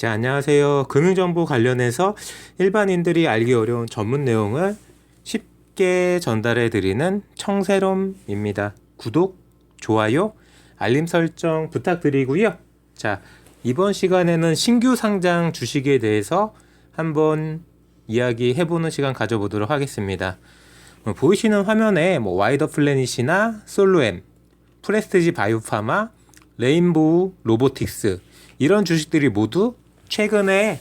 자, 안녕하세요. 금융정보 관련해서 일반인들이 알기 어려운 전문 내용을 쉽게 전달해 드리는 청세롬입니다. 구독, 좋아요, 알림 설정 부탁드리고요. 자, 이번 시간에는 신규 상장 주식에 대해서 한번 이야기해 보는 시간 가져보도록 하겠습니다. 보이시는 화면에 와이더 플래닛이나 솔로엠, 프레스티지 바이오파마, 레인보우 로보틱스 이런 주식들이 모두 최근에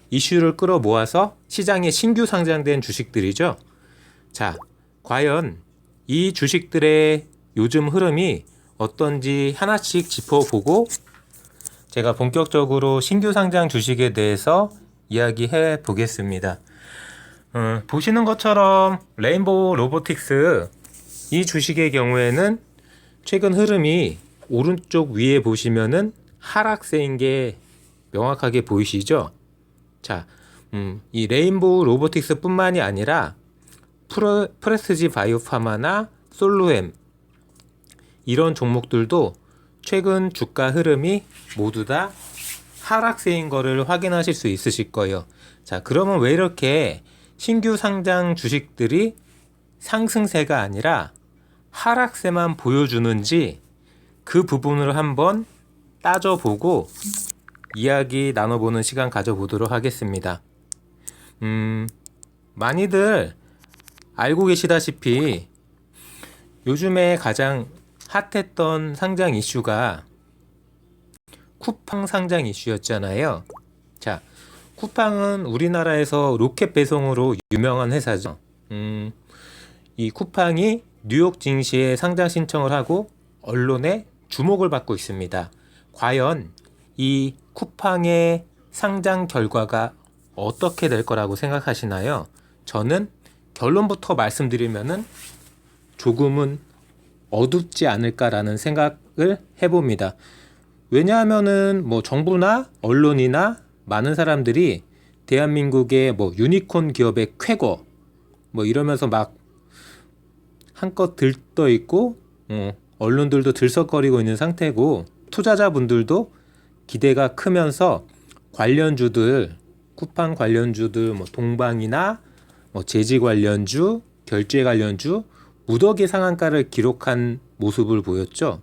이슈를 끌어모아서 시장에 신규 상장된 주식들이죠. 자, 과연 이 주식들의 요즘 흐름이 어떤지 하나씩 짚어보고 제가 본격적으로 신규 상장 주식에 대해서 이야기해 보겠습니다. 보시는 것처럼 레인보우 로보틱스 이 주식의 경우에는 최근 흐름이 오른쪽 위에 보시면은 하락세인 게 명확하게 보이시죠? 자, 이 레인보우 로보틱스 뿐만이 아니라 프레스티지 바이오파마나 솔로엠 이런 종목들도 최근 주가 흐름이 모두 다 하락세인 거를 확인하실 수 있으실 거예요. 자, 그러면 왜 이렇게 신규 상장 주식들이 상승세가 아니라 하락세만 보여주는지 그 부분을 한번 따져보고 이야기 나눠보는 시간 가져보도록 하겠습니다. 많이들 알고 계시다시피 요즘에 가장 핫했던 상장 이슈가 쿠팡 상장 이슈였잖아요. 자, 쿠팡은 우리나라에서 로켓 배송으로 유명한 회사죠. 이 쿠팡이 뉴욕 증시에 상장 신청을 하고 언론의 주목을 받고 있습니다. 과연 이 쿠팡의 상장 결과가 어떻게 될 거라고 생각하시나요? 저는 결론부터 말씀드리면은 조금은 어둡지 않을까라는 생각을 해봅니다. 왜냐하면은 정부나 언론이나 많은 사람들이 대한민국의 유니콘 기업의 쾌거 이러면서 막 한껏 들떠 있고 언론들도 들썩거리고 있는 상태고 투자자분들도 기대가 크면서 관련주들 쿠팡 관련주들 동방이나 제지 관련주 결제 관련주 무더기 상한가를 기록한 모습을 보였죠.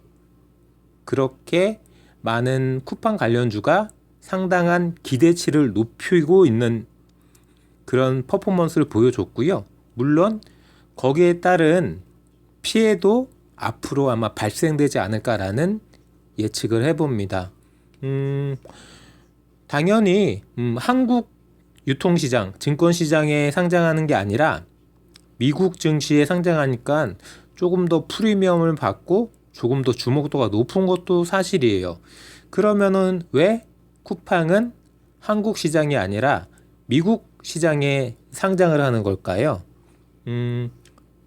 그렇게 많은 쿠팡 관련주가 상당한 기대치를 높이고 있는 그런 퍼포먼스를 보여줬고요. 물론 거기에 따른 피해도 앞으로 아마 발생되지 않을까라는 예측을 해봅니다. 당연히 한국 유통시장, 증권시장에 상장하는 게 아니라 미국 증시에 상장하니까 조금 더 프리미엄을 받고 조금 더 주목도가 높은 것도 사실이에요. 그러면은 왜 쿠팡은 한국 시장이 아니라 미국 시장에 상장을 하는 걸까요?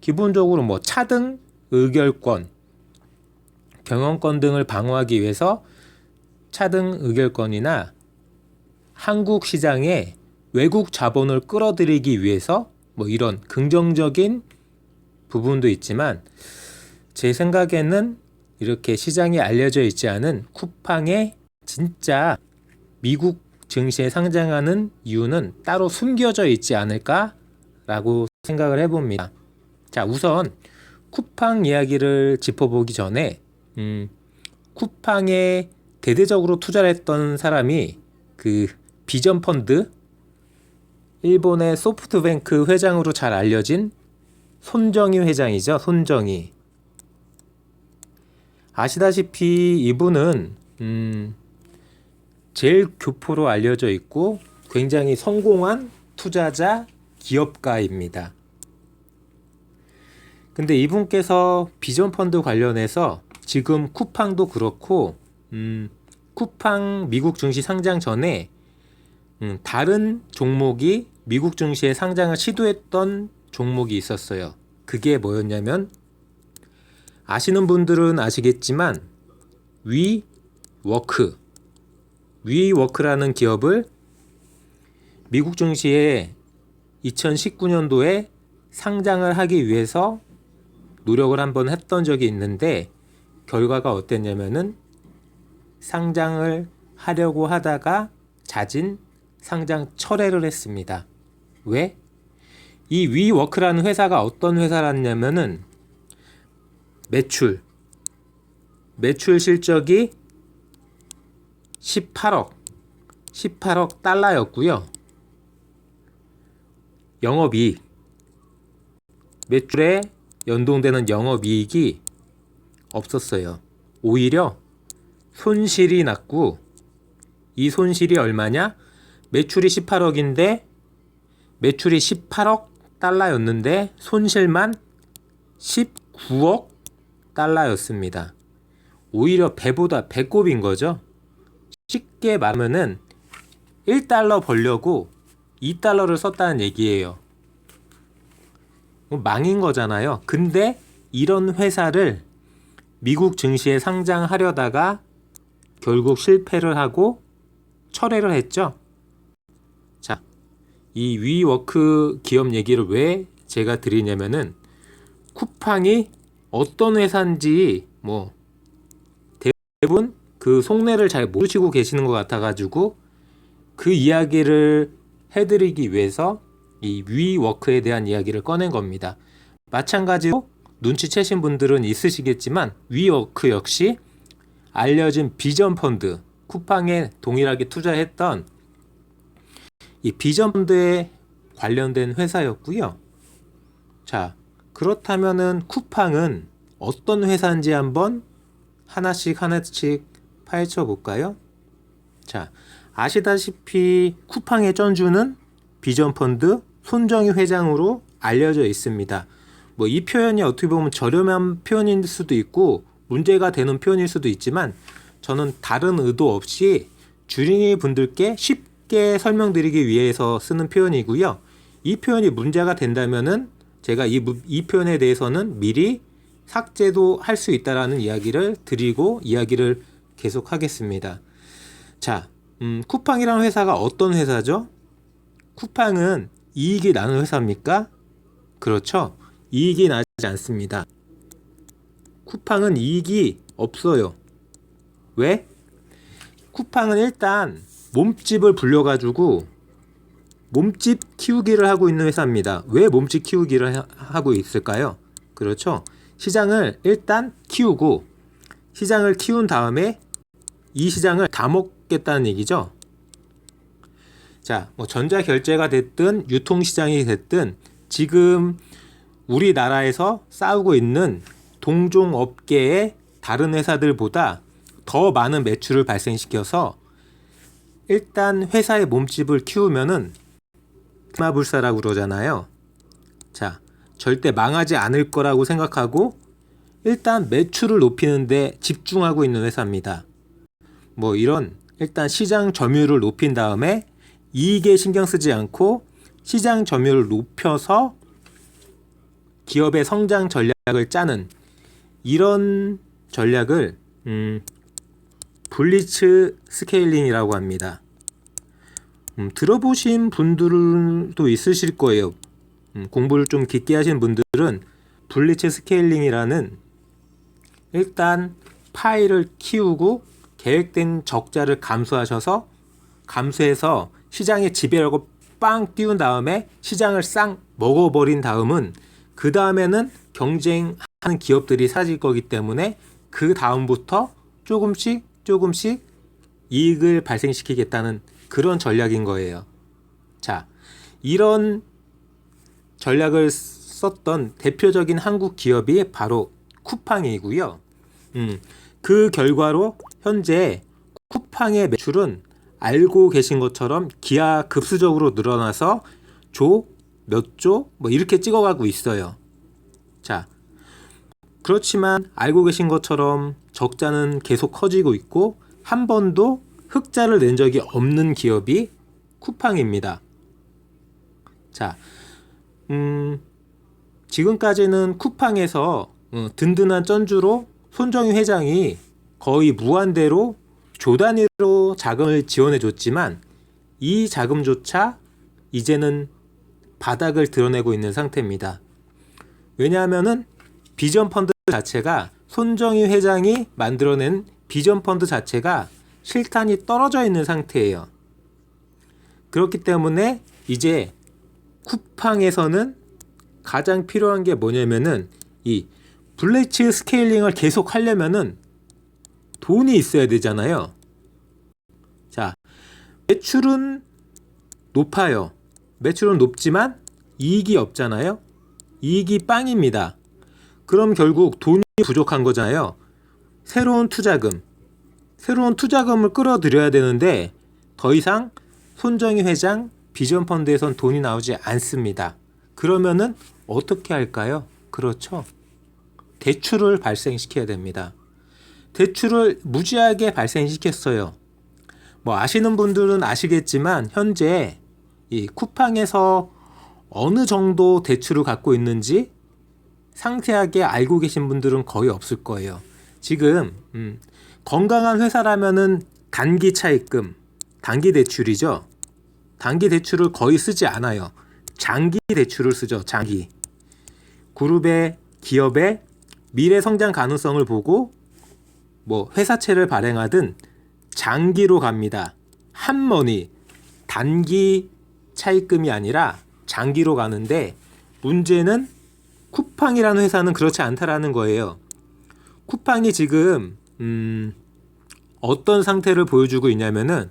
기본적으로 차등 의결권, 경영권 등을 방어하기 위해서 차등 의결권이나 한국 시장에 외국 자본을 끌어들이기 위해서 이런 긍정적인 부분도 있지만 제 생각에는 이렇게 시장에 알려져 있지 않은 쿠팡의 진짜 미국 증시에 상장하는 이유는 따로 숨겨져 있지 않을까라고 생각을 해봅니다. 자, 우선 쿠팡 이야기를 짚어보기 전에 쿠팡에 대대적으로 투자를 했던 사람이 그 비전펀드 일본의 소프트뱅크 회장으로 잘 알려진 손정희 회장이죠. 손정희. 아시다시피 이분은 제일 교포로 알려져 있고 굉장히 성공한 투자자 기업가입니다. 근데 이분께서 비전펀드 관련해서 지금 쿠팡도 그렇고 쿠팡 미국 증시 상장 전에 다른 종목이 미국 증시에 상장을 시도했던 종목이 있었어요. 그게 뭐였냐면 아시는 분들은 아시겠지만 위워크라는 기업을 미국 증시에 2019년도에 상장을 하기 위해서 노력을 한번 했던 적이 있는데 결과가 어땠냐면은 상장을 하려고 하다가 자진 상장 철회를 했습니다. 왜? 이 위워크라는 회사가 어떤 회사라냐면은 매출 실적이 18억 달러였고요. 영업이익, 매출에 연동되는 영업이익이 없었어요. 오히려 손실이 났고, 이 손실이 얼마냐? 매출이 18억인데 매출이 18억 달러였는데 손실만 19억 달러였습니다. 오히려 배보다 배꼽인 거죠. 쉽게 말하면은 1달러 벌려고 2달러를 썼다는 얘기예요. 망인 거잖아요. 근데 이런 회사를 미국 증시에 상장하려다가 결국 실패를 하고 철회를 했죠. 자, 이 위워크 기업 얘기를 왜 제가 드리냐면은 쿠팡이 어떤 회사인지 대부분 그 속내를 잘 모르시고 계시는 것 같아가지고 그 이야기를 해드리기 위해서 이 위워크에 대한 이야기를 꺼낸 겁니다. 마찬가지로 눈치채신 분들은 있으시겠지만 위워크 역시 알려진 비전 펀드, 쿠팡에 동일하게 투자했던 이 비전 펀드에 관련된 회사였고요. 자, 그렇다면은 쿠팡은 어떤 회사인지 한번 하나씩 파헤쳐 볼까요? 자, 아시다시피 쿠팡의 전주는 비전 펀드 손정희 회장으로 알려져 있습니다. 이 표현이 어떻게 보면 저렴한 표현일 수도 있고 문제가 되는 표현일 수도 있지만 저는 다른 의도 없이 주린이 분들께 쉽게 설명드리기 위해서 쓰는 표현이고요. 이 표현이 문제가 된다면은 제가 이 표현에 대해서는 미리 삭제도 할 수 있다라는 이야기를 드리고 이야기를 계속하겠습니다. 자, 쿠팡이라는 회사가 어떤 회사죠? 쿠팡은 이익이 나는 회사입니까? 그렇죠. 이익이 나지 않습니다. 쿠팡은 이익이 없어요. 왜? 쿠팡은 일단 몸집을 불려가지고 몸집 키우기를 하고 있는 회사입니다. 왜 몸집 키우기를 하고 있을까요? 그렇죠. 시장을 일단 키우고 시장을 키운 다음에 이 시장을 다 먹겠다는 얘기죠. 자, 전자결제가 됐든 유통시장이 됐든 지금 우리나라에서 싸우고 있는 동종업계의 다른 회사들보다 더 많은 매출을 발생시켜서 일단 회사의 몸집을 키우면은 기마불사라고 그러잖아요. 자, 절대 망하지 않을 거라고 생각하고 일단 매출을 높이는 데 집중하고 있는 회사입니다. 이런 일단 시장 점유율을 높인 다음에 이익에 신경 쓰지 않고 시장 점유율을 높여서 기업의 성장 전략을 짜는 이런 전략을 블리츠 스케일링이라고 합니다. 들어보신 분들도 있으실 거예요. 공부를 좀 깊게 하신 분들은 블리츠 스케일링이라는 일단 파이를 키우고 계획된 적자를 감수해서 시장의 지배력을 빵 띄운 다음에 시장을 싹 먹어버린 다음은 그 다음에는 경쟁하는 기업들이 사라질 거기 때문에 그 다음부터 조금씩 이익을 발생시키겠다는 그런 전략인 거예요. 자, 이런 전략을 썼던 대표적인 한국 기업이 바로 쿠팡이고요. 그 결과로 현재 쿠팡의 매출은 알고 계신 것처럼 기하급수적으로 늘어나서 몇 조 이렇게 찍어가고 있어요. 자, 그렇지만 알고 계신 것처럼 적자는 계속 커지고 있고 한 번도 흑자를 낸 적이 없는 기업이 쿠팡입니다. 자, 지금까지는 쿠팡에서 든든한 쩐주로 손정희 회장이 거의 무한대로 조 단위로 자금을 지원해 줬지만 이 자금조차 이제는 바닥을 드러내고 있는 상태입니다. 왜냐하면은 비전 펀드 자체가 손정희 회장이 만들어낸 비전 펀드 자체가 실탄이 떨어져 있는 상태예요. 그렇기 때문에 이제 쿠팡에서는 가장 필요한 게 뭐냐면은 이 블리츠 스케일링을 계속 하려면은 돈이 있어야 되잖아요. 자, 매출은 높아요. 매출은 높지만 이익이 없잖아요. 이익이 빵입니다. 그럼 결국 돈이 부족한 거잖아요. 새로운 투자금을 끌어들여야 되는데 더 이상 손정희 회장 비전펀드에선 돈이 나오지 않습니다. 그러면은 어떻게 할까요? 그렇죠. 대출을 발생시켜야 됩니다. 대출을 무지하게 발생시켰어요. 뭐 아시는 분들은 아시겠지만 현재 이 쿠팡에서 어느 정도 대출을 갖고 있는지 상세하게 알고 계신 분들은 거의 없을 거예요. 지금 건강한 회사라면은 단기 차입금, 단기 대출이죠. 단기 대출을 거의 쓰지 않아요. 장기 대출을 쓰죠. 장기. 그룹의 기업의 미래 성장 가능성을 보고 뭐 회사채를 발행하든 장기로 갑니다. 한머니 단기 차입금이 아니라 장기로 가는데 문제는 쿠팡이라는 회사는 그렇지 않다라는 거예요. 쿠팡이 지금 어떤 상태를 보여주고 있냐면은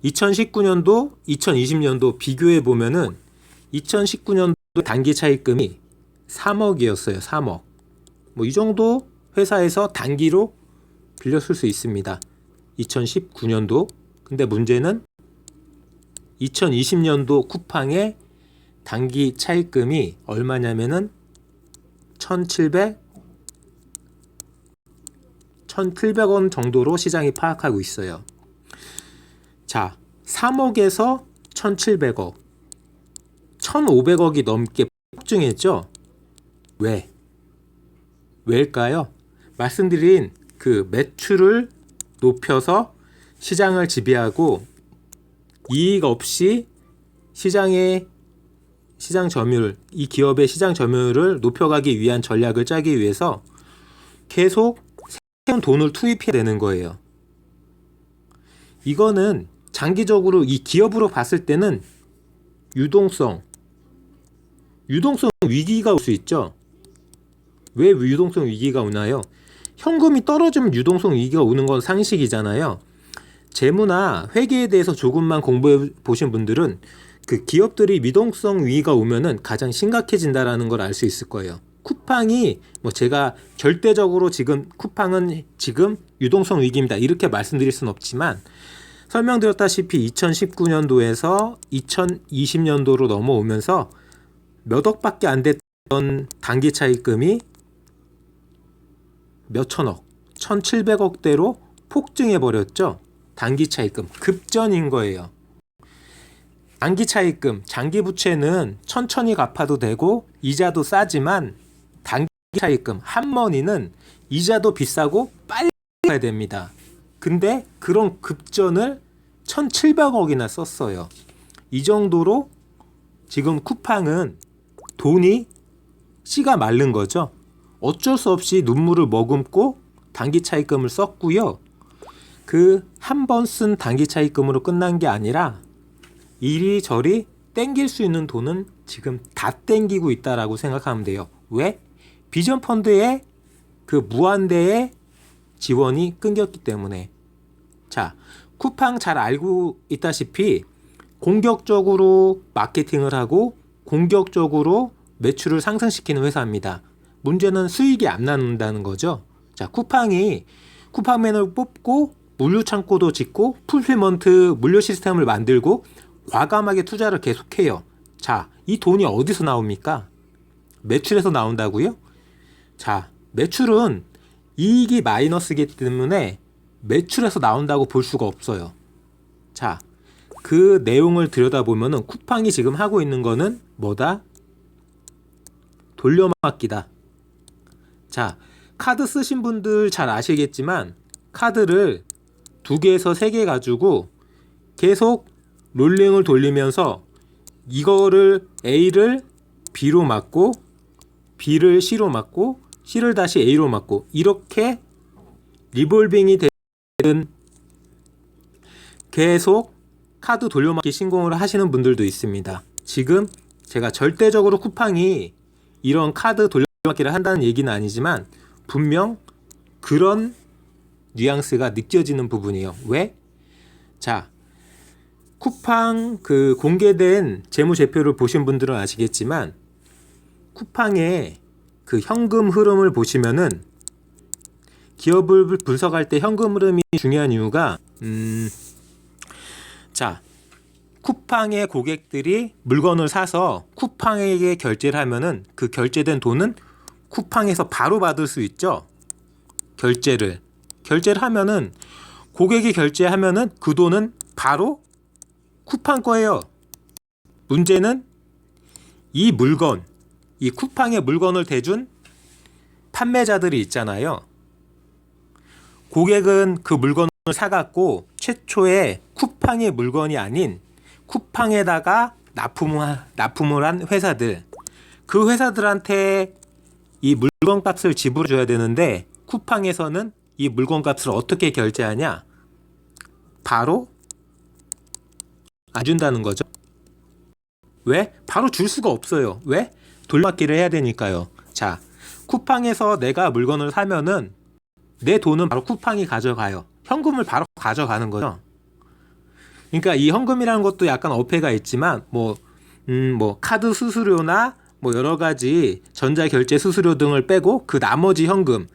2019년도, 2020년도 비교해 보면은 2019년도 단기 차입금이 3억이었어요. 3억. 뭐 이 정도 회사에서 단기로 빌렸을 수 있습니다. 2019년도. 근데 문제는 2020년도 쿠팡의 단기 차입금이 얼마냐면은 1,700원 정도로 시장이 파악하고 있어요. 자, 3억에서 1,700억, 1,500억이 넘게 폭증했죠? 왜일까요? 말씀드린 그 매출을 높여서 시장을 지배하고 이익 없이 시장 점유율, 이 기업의 시장 점유율을 높여가기 위한 전략을 짜기 위해서 계속 새로운 돈을 투입해야 되는 거예요. 이거는 장기적으로 이 기업으로 봤을 때는 유동성 위기가 올 수 있죠. 왜 유동성 위기가 오나요? 현금이 떨어지면 유동성 위기가 오는 건 상식이잖아요. 재무나 회계에 대해서 조금만 공부해 보신 분들은 그 기업들이 유동성 위기가 오면은 가장 심각해진다라는 걸 알 수 있을 거예요. 쿠팡이 뭐 제가 절대적으로 지금 쿠팡은 지금 유동성 위기입니다 이렇게 말씀드릴 수는 없지만 설명드렸다시피 2019년도에서 2020년도로 넘어오면서 몇 억밖에 안 됐던 단기 차입금이 몇천억, 1,700억대로 폭증해버렸죠. 단기 차입금, 급전인 거예요. 단기 차입금, 장기 부채는 천천히 갚아도 되고 이자도 싸지만 단기 차입금, 한머니는 이자도 비싸고 빨리 가야 됩니다. 근데 그런 급전을 1,700억이나 썼어요. 이 정도로 지금 쿠팡은 돈이 씨가 마른 거죠. 어쩔 수 없이 눈물을 머금고 단기 차입금을 썼고요. 그 한 번 쓴 단기 차입금으로 끝난 게 아니라 이리저리 땡길 수 있는 돈은 지금 다 땡기고 있다라고 생각하면 돼요. 왜? 비전펀드의 그 무한대의 지원이 끊겼기 때문에. 자, 쿠팡 잘 알고 있다시피 공격적으로 마케팅을 하고 공격적으로 매출을 상승시키는 회사입니다. 문제는 수익이 안 난다는 거죠. 자, 쿠팡이 쿠팡맨을 뽑고 물류 창고도 짓고 풀필먼트 물류 시스템을 만들고 과감하게 투자를 계속해요. 자, 이 돈이 어디서 나옵니까? 매출에서 나온다고요? 자, 매출은 이익이 마이너스이기 때문에 매출에서 나온다고 볼 수가 없어요. 자, 그 내용을 들여다보면은 쿠팡이 지금 하고 있는 거는 뭐다? 돌려막기다. 자, 카드 쓰신 분들 잘 아시겠지만 카드를 2개에서 3개 가지고 계속 롤링을 돌리면서 이거를 A를 B로 맞고 B를 C로 맞고 C를 다시 A로 맞고 이렇게 리볼빙이 되는 계속 카드 돌려막기 신공을 하시는 분들도 있습니다. 지금 제가 절대적으로 쿠팡이 이런 카드 돌려막기를 한다는 얘기는 아니지만 분명 그런 뉘앙스가 느껴지는 부분이에요. 왜? 자, 쿠팡 그 공개된 재무제표를 보신 분들은 아시겠지만 쿠팡의 그 현금 흐름을 보시면은 기업을 분석할 때 현금 흐름이 중요한 이유가 자, 쿠팡의 고객들이 물건을 사서 쿠팡에게 결제를 하면은 그 결제된 돈은 쿠팡에서 바로 받을 수 있죠. 결제를 하면은 고객이 결제하면은 그 돈은 바로 쿠팡 거예요. 문제는 이 물건, 이 쿠팡의 물건을 대준 판매자들이 있잖아요. 고객은 그 물건을 사갖고 최초에 쿠팡의 물건이 아닌 쿠팡에다가 납품을 한 회사들, 그 회사들한테 이 물건 값을 지불해줘야 되는데 쿠팡에서는 이 물건 값을 어떻게 결제하냐? 바로 안 준다는 거죠. 왜? 바로 줄 수가 없어요. 왜? 돌려막기를 해야 되니까요. 자, 쿠팡에서 내가 물건을 사면은 내 돈은 바로 쿠팡이 가져가요. 현금을 바로 가져가는 거죠. 그러니까 이 현금이라는 것도 약간 어폐가 있지만 뭐 카드 수수료나 뭐 여러 가지 전자결제 수수료 등을 빼고 그 나머지 현금을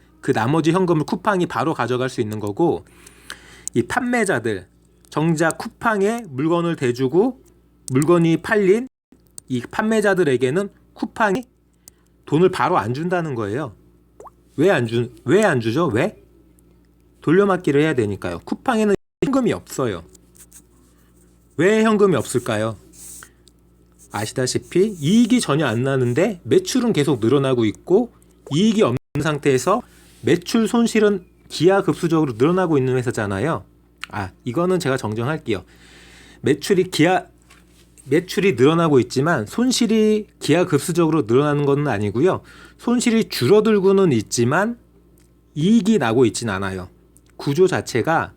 쿠팡이 바로 가져갈 수 있는 거고, 이 판매자들 정작 쿠팡에 물건을 대주고 물건이 팔린 이 판매자들에게는 쿠팡이 돈을 바로 안 준다는 거예요. 왜 안 주죠? 왜? 돌려막기를 해야 되니까요. 쿠팡에는 현금이 없어요. 왜 현금이 없을까요? 아시다시피 이익이 전혀 안 나는데 매출은 계속 늘어나고 있고, 이익이 없는 상태에서 매출 손실은 기하급수적으로 늘어나고 있는 회사잖아요. 이거는 제가 정정할게요. 매출이 늘어나고 있지만 손실이 기하급수적으로 늘어나는 건 아니고요. 손실이 줄어들고는 있지만 이익이 나고 있진 않아요. 구조 자체가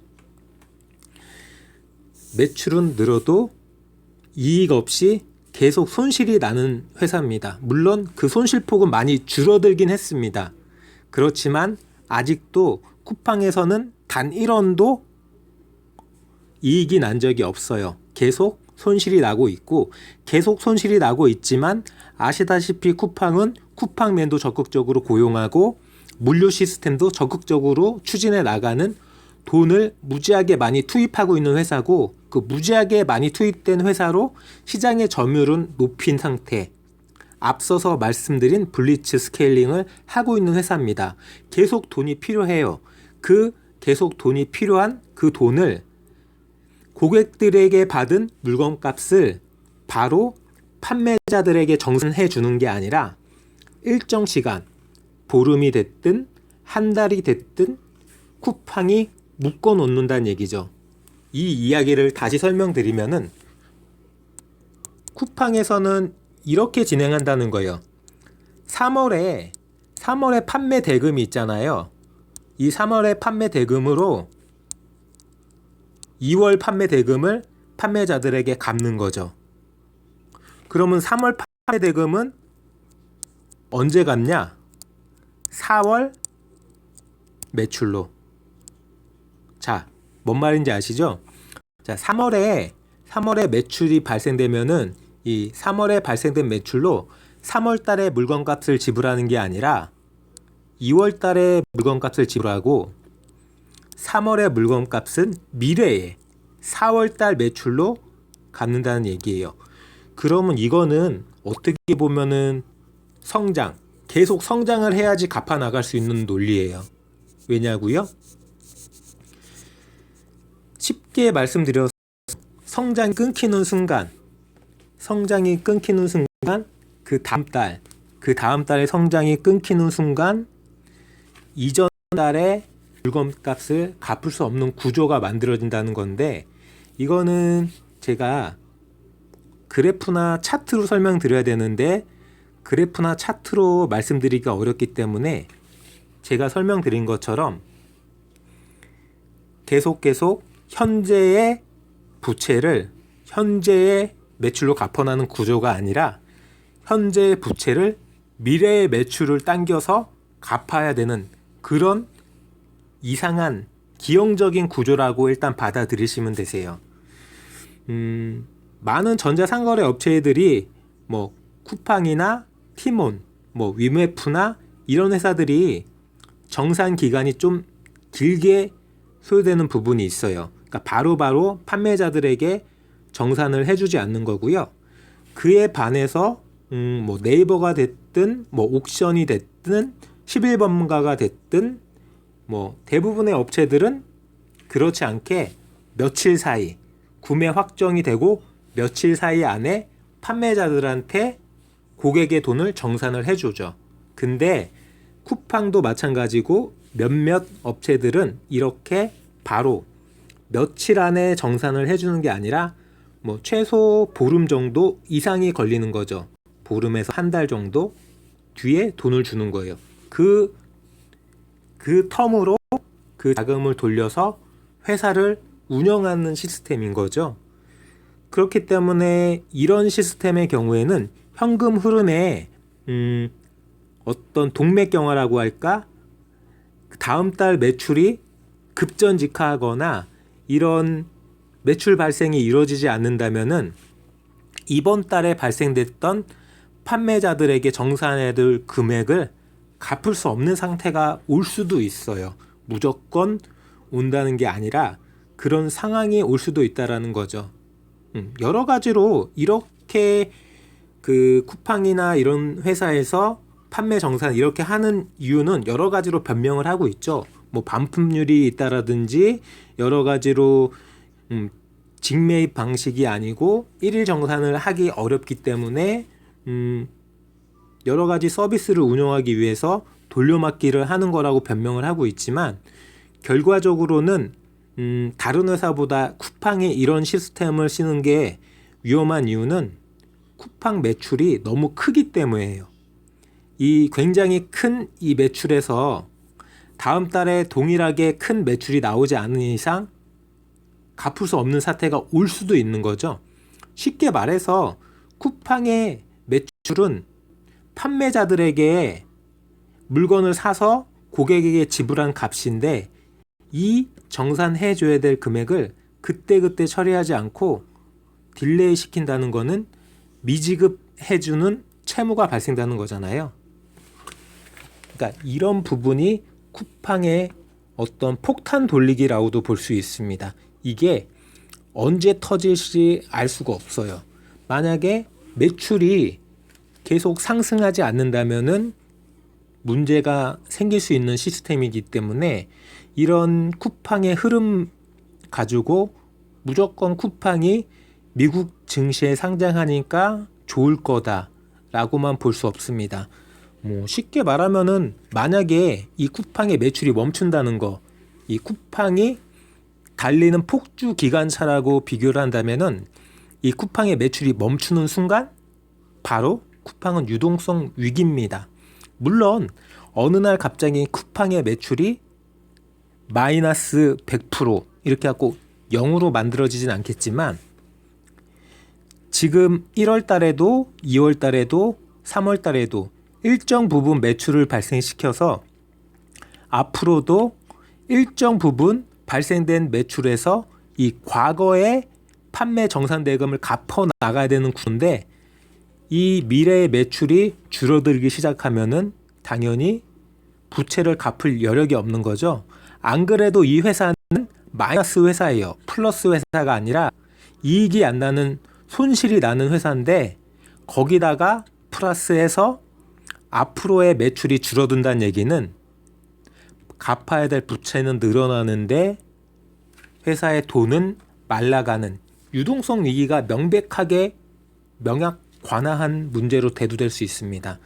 매출은 늘어도 이익 없이 계속 손실이 나는 회사입니다. 물론 그 손실폭은 많이 줄어들긴 했습니다. 그렇지만 아직도 쿠팡에서는 단 1원도 이익이 난 적이 없어요. 계속 손실이 나고 있고, 계속 손실이 나고 있지만 아시다시피 쿠팡은 쿠팡맨도 적극적으로 고용하고 물류 시스템도 적극적으로 추진해 나가는, 돈을 무지하게 많이 투입하고 있는 회사고, 그 무지하게 많이 투입된 회사로 시장의 점유율은 높인 상태, 앞서서 말씀드린 블리츠 스케일링을 하고 있는 회사입니다. 계속 돈이 필요해요. 그 계속 돈이 필요한 그 돈을 고객들에게 받은 물건값을 바로 판매자들에게 정산해 주는 게 아니라 일정 시간, 보름이 됐든 한 달이 됐든 쿠팡이 묶어 놓는다는 얘기죠. 이 이야기를 다시 설명드리면은 쿠팡에서는 이렇게 진행한다는 거예요. 3월에 판매 대금이 있잖아요. 이 3월의 판매 대금으로 2월 판매 대금을 판매자들에게 갚는 거죠. 그러면 3월 판매 대금은 언제 갚냐? 4월 매출로. 자, 뭔 말인지 아시죠? 자, 3월에 매출이 발생되면은 이 3월에 발생된 매출로 3월 달에 물건값을 지불하는 게 아니라 2월 달에 물건값을 지불하고, 3월의 물건값은 미래에 4월 달 매출로 갚는다는 얘기예요. 그러면 이거는 어떻게 보면은 계속 성장을 해야지 갚아 나갈 수 있는 논리예요. 왜냐고요? 쉽게 말씀드려서 성장이 끊기는 순간, 그 다음 달에 성장이 끊기는 순간 이전 달에 물건값을 갚을 수 없는 구조가 만들어진다는 건데, 이거는 제가 그래프나 차트로 설명드려야 되는데 그래프나 차트로 말씀드리기가 어렵기 때문에 제가 설명드린 것처럼 계속 현재의 부채를 현재의 매출로 갚아나는 구조가 아니라 현재의 부채를 미래의 매출을 당겨서 갚아야 되는 그런 이상한 기형적인 구조라고 일단 받아들이시면 되세요. 많은 전자상거래 업체들이 뭐 쿠팡이나 티몬, 뭐 위메프나 이런 회사들이 정산 기간이 좀 길게 소요되는 부분이 있어요. 그러니까 바로바로 판매자들에게 정산을 해주지 않는 거고요. 그에 반해서 뭐 네이버가 됐든 뭐 옥션이 됐든 11번가가 됐든 뭐 대부분의 업체들은 그렇지 않게 며칠 사이 구매 확정이 되고 며칠 사이 안에 판매자들한테 고객의 돈을 정산을 해주죠. 근데 쿠팡도 마찬가지고 몇몇 업체들은 이렇게 바로 며칠 안에 정산을 해주는 게 아니라 뭐 최소 보름 정도 이상이 걸리는 거죠. 보름에서 한 달 정도 뒤에 돈을 주는 거예요. 그 텀으로 그 자금을 돌려서 회사를 운영하는 시스템인 거죠. 그렇기 때문에 이런 시스템의 경우에는 현금 흐름에 어떤 동맥경화라고 할까? 다음 달 매출이 급전직하거나 이런 매출 발생이 이루어지지 않는다면은 이번 달에 발생됐던 판매자들에게 정산해야 될 금액을 갚을 수 없는 상태가 올 수도 있어요. 무조건 온다는 게 아니라 그런 상황이 올 수도 있다라는 거죠. 여러 가지로 이렇게 그 쿠팡이나 이런 회사에서 판매 정산 이렇게 하는 이유는 여러 가지로 변명을 하고 있죠. 뭐 반품률이 있다라든지 여러 가지로 직매입 방식이 아니고 일일 정산을 하기 어렵기 때문에 여러 가지 서비스를 운영하기 위해서 돌려막기를 하는 거라고 변명을 하고 있지만 결과적으로는 다른 회사보다 쿠팡이 이런 시스템을 쓰는 게 위험한 이유는 쿠팡 매출이 너무 크기 때문이에요. 이 굉장히 큰 이 매출에서 다음 달에 동일하게 큰 매출이 나오지 않는 이상 갚을 수 없는 사태가 올 수도 있는 거죠. 쉽게 말해서 쿠팡의 매출은 판매자들에게 물건을 사서 고객에게 지불한 값인데 이 정산해 줘야 될 금액을 그때그때 처리하지 않고 딜레이 시킨다는 거는 미지급해 주는 채무가 발생되는 거잖아요. 그러니까 이런 부분이 쿠팡의 어떤 폭탄 돌리기라고도 볼 수 있습니다. 이게 언제 터질지 알 수가 없어요. 만약에 매출이 계속 상승하지 않는다면은 문제가 생길 수 있는 시스템이기 때문에 이런 쿠팡의 흐름 가지고 무조건 쿠팡이 미국 증시에 상장하니까 좋을 거다라고만 볼 수 없습니다. 뭐 쉽게 말하면은 만약에 이 쿠팡의 매출이 멈춘다는 거, 이 쿠팡이 달리는 폭주 기관차라고 비교를 한다면은 이 쿠팡의 매출이 멈추는 순간 바로 쿠팡은 유동성 위기입니다. 물론 어느 날 갑자기 쿠팡의 매출이 마이너스 100% 이렇게 하고 0으로 만들어지진 않겠지만 지금 1월 달에도 2월 달에도 3월 달에도 일정 부분 매출을 발생시켜서 앞으로도 일정 부분 발생된 매출에서 이 과거의 판매 정산 대금을 갚아 나가야 되는 구조인데 이 미래의 매출이 줄어들기 시작하면은 당연히 부채를 갚을 여력이 없는 거죠. 안 그래도 이 회사는 마이너스 회사예요. 플러스 회사가 아니라 이익이 안 나는 손실이 나는 회사인데 거기다가 플러스해서 앞으로의 매출이 줄어든다는 얘기는 갚아야 될 부채는 늘어나는데 회사의 돈은 말라가는 유동성 위기가 명백하게 명확관화한 문제로 대두될 수 있습니다.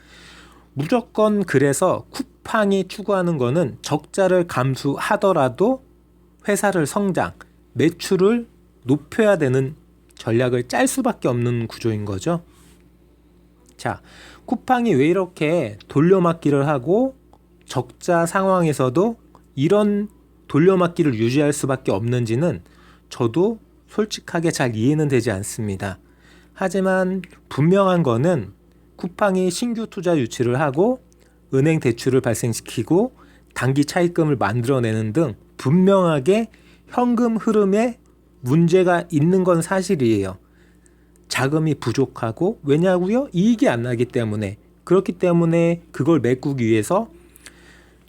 무조건 그래서 쿠팡이 추구하는 거는 적자를 감수하더라도 회사를 성장, 매출을 높여야 되는 전략을 짤 수밖에 없는 구조인 거죠. 자, 쿠팡이 왜 이렇게 돌려막기를 하고 적자 상황에서도 이런 돌려막기를 유지할 수밖에 없는지는 저도 솔직하게 잘 이해는 되지 않습니다. 하지만 분명한 거는 쿠팡이 신규 투자 유치를 하고 은행 대출을 발생시키고 단기 차입금을 만들어내는 등 분명하게 현금 흐름에 문제가 있는 건 사실이에요. 자금이 부족하고 왜냐고요? 이익이 안 나기 때문에. 그렇기 때문에 그걸 메꾸기 위해서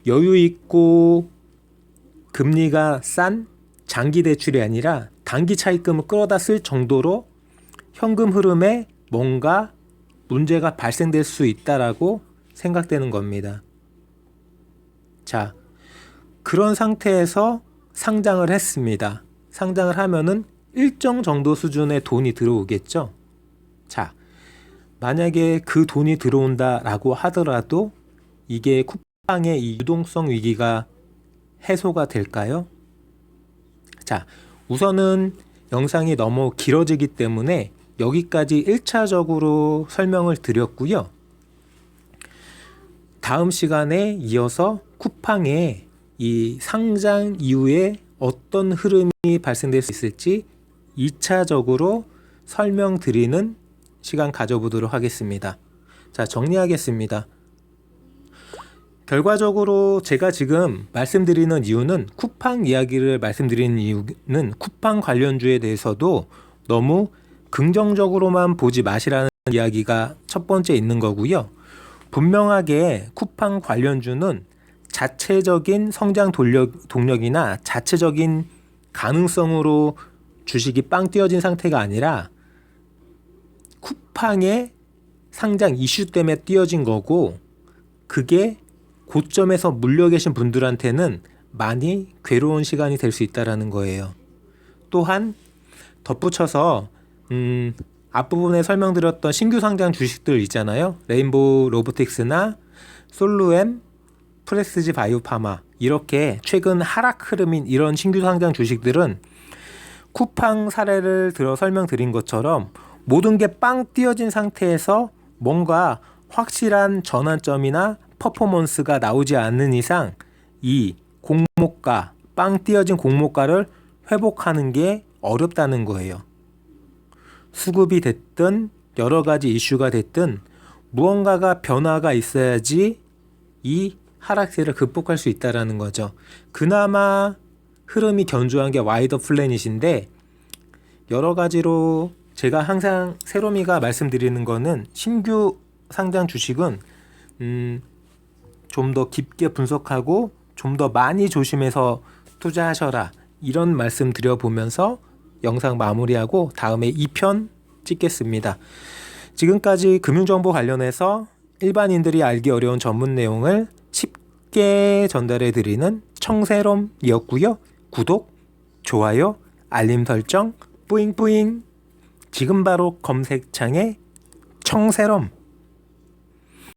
여유 있고 금리가 싼 장기 대출이 아니라 단기 차입금을 끌어다 쓸 정도로 현금 흐름에 뭔가 문제가 발생될 수 있다라고 생각되는 겁니다. 자, 그런 상태에서 상장을 했습니다. 상장을 하면은 일정 정도 수준의 돈이 들어오겠죠. 자, 만약에 그 돈이 들어온다라고 하더라도 이게 쿠팡의 이 유동성 위기가 해소가 될까요? 자, 우선은 영상이 너무 길어지기 때문에 여기까지 1차적으로 설명을 드렸고요. 다음 시간에 이어서 쿠팡의 이 상장 이후에 어떤 흐름이 발생될 수 있을지 2차적으로 설명드리는 시간 가져보도록 하겠습니다. 자, 정리하겠습니다. 결과적으로 제가 지금 말씀드리는 이유는 쿠팡 이야기를 말씀드리는 이유는 쿠팡 관련주에 대해서도 너무 긍정적으로만 보지 마시라는 이야기가 첫 번째 있는 거고요. 분명하게 쿠팡 관련주는 자체적인 성장 동력이나 자체적인 가능성으로 주식이 빵 뛰어진 상태가 아니라 쿠팡의 상장 이슈 때문에 뛰어진 거고, 그게 고점에서 물려 계신 분들한테는 많이 괴로운 시간이 될 수 있다는 거예요. 또한 덧붙여서 앞부분에 설명드렸던 신규 상장 주식들 있잖아요. 레인보우 로보틱스나 솔루엠, 프레스지 바이오파마, 이렇게 최근 하락 흐름인 이런 신규 상장 주식들은 쿠팡 사례를 들어 설명드린 것처럼 모든 게 빵 뛰어진 상태에서 뭔가 확실한 전환점이나 퍼포먼스가 나오지 않는 이상 이 공모가, 빵 뛰어진 공모가를 회복하는 게 어렵다는 거예요. 수급이 됐든 여러 가지 이슈가 됐든 무언가가 변화가 있어야지 이 하락세를 극복할 수 있다는 거죠. 그나마 흐름이 견조한 게 와이더 플래닛인데, 여러 가지로 제가 항상 세로미가 말씀드리는 거는 신규 상장 주식은 좀 더 깊게 분석하고 좀 더 많이 조심해서 투자하셔라, 이런 말씀 드려보면서 영상 마무리하고 다음에 2편 찍겠습니다. 지금까지 금융정보 관련해서 일반인들이 알기 어려운 전문 내용을 쉽게 전달해 드리는 청새롬이었고요. 구독, 좋아요, 알림 설정 뿌잉뿌잉. 지금 바로 검색창에 청새롬